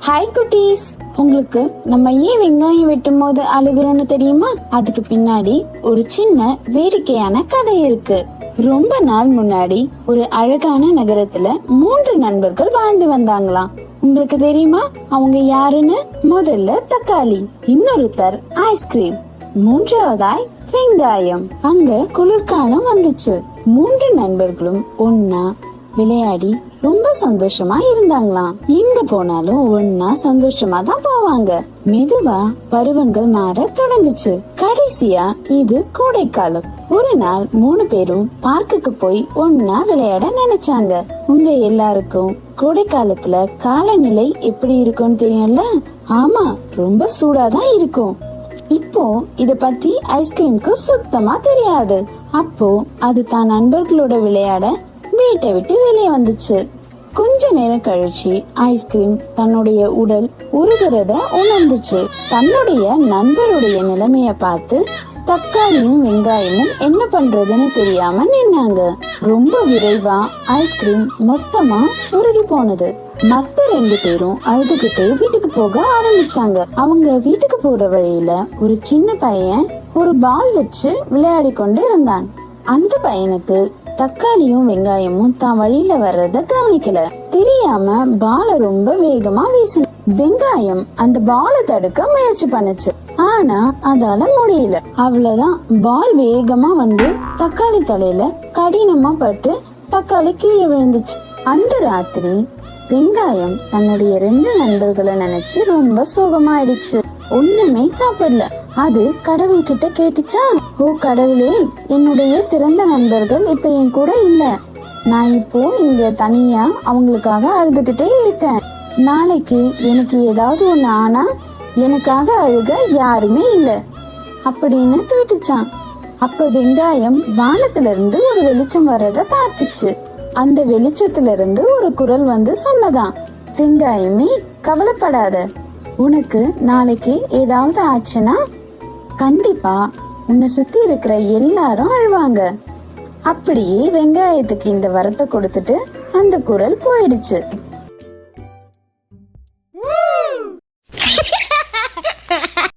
Hi குட்டீஸ், உங்களுக்கு நம்ம ஏன் வெங்காயம் வெட்டும் போது அழுகுறோம்னு தெரியுமா? அதுக்கு பின்னாடி ஒரு சின்ன வேடிக்கையான கதை இருக்கு. ரொம்ப நாள் முன்னாடி ஒரு அழகான நகரத்துல 3 நண்பர்கள் வாழ்ந்து வந்தாங்களாம். உங்களுக்கு தெரியுமா அவங்க யாருன்னு? முதல்ல தக்காளி, இன்னொருத்தர் ஐஸ்கிரீம், மூன்றாவதாய் வெங்காயம். அங்க குளிர்காலம் வந்துச்சு. 3 நண்பர்களும் ஒன்னா விளையாடி ரொம்ப சந்தோஷமா இருந்தாங்களாம். எங்க போனாலும் ஒன்னா சந்தோஷமா தான் போவாங்க. மெதுவா பருவங்கள் மாற தொடங்குச்சு. கடைசியா இது கோடைக்காலம். ஒரு நாள் 3 பேரும் பார்க்குக்கு போய் ஒன்னா விளையாட நினைச்சாங்க. உங்க எல்லாருக்கும் கோடை காலத்துல காலநிலை எப்படி இருக்கும்னு தெரியும்ல? ஆமா, ரொம்ப சூடாதான் இருக்கும். இப்போ இத பத்தி ஐஸ்கிரீம்க்கு சுத்தமா தெரியாது. அப்போ அது தான் நண்பர்களோட விளையாட வீட்டை விட்டு வெளியே வந்துச்சு. கொஞ்ச நேரம் கழிச்சு ஐஸ்கிரீம் தன்னுடைய உடல் உருகிறத உணர்ந்துச்சு. தன்னுடைய நண்பருடைய நிலைமைய பார்த்து தக்காளியும் வெங்காயமும் என்ன பண்றதுன்னு தெரியாம நின்னாங்க. ரொம்ப விரைவா ஐஸ்கிரீம் மொத்தமா உருகி போனது. மத்த 2 பேரும் அழுதுகிட்டே வீட்டுக்கு போக ஆரம்பிச்சாங்க. அவங்க வீட்டுக்கு போற வழியில ஒரு சின்ன பையன் ஒரு பால் வச்சு விளையாடி கொண்டு இருந்தான். அந்த பையனுக்கு தக்காளியும் வெங்காயமும் தான் வழியில வர்றத கவனிக்கல. தெரியாம பால ரொம்ப வேகமா வீசின. வெங்காயம் அந்த பால தடுக்க முயற்சி பண்ணுச்சு. ஆனா அதால முடியல. அவ்வளவுதான், பால் வேகமா வந்து தக்காளி தலையில கடினமா பட்டு தக்காளி கீழே விழுந்துச்சு. அந்த ராத்திரி வெங்காயம் தன்னுடைய 2 நண்பர்களை நினைச்சு ரொம்ப சோகமாயிடுச்சு. ஒண்ணுமே சாப்பிடல. அது கடவுள் கிட்ட கேட்டுச்சா, ஓ கடவுளே, என்னுடைய சிறந்த நண்பர்கள் இப்ப என் கூட இல்ல. நான் இப்போ இங்க தனியா அவங்களுக்காக அழுதுகிட்டே இருக்கேன். நாளைக்கு எனக்கு ஏதாவது ஒண்ணு ஆனா எனக்காக அழுக யாருமே இல்ல அப்படின்னு கேட்டுச்சான். அப்ப வெங்காயம் வானத்துல இருந்து ஒரு வெளிச்சம் வர்றத பார்த்துச்சு. அந்த வெளிச்சத்துல இருந்து ஒரு குரல் வந்து சொன்னதான், வெங்காயமே கவலைப்படாத, உனக்கு நாளைக்கு ஏதாவது ஆச்சுன்னா கண்டிப்பா உன்னை சுத்தி இருக்கிற எல்லாரும் அழுவாங்க. அப்படியே வெங்காயத்துக்கு இந்த வரத்தை கொடுத்துட்டு அந்த குரல் போயிடுச்சு.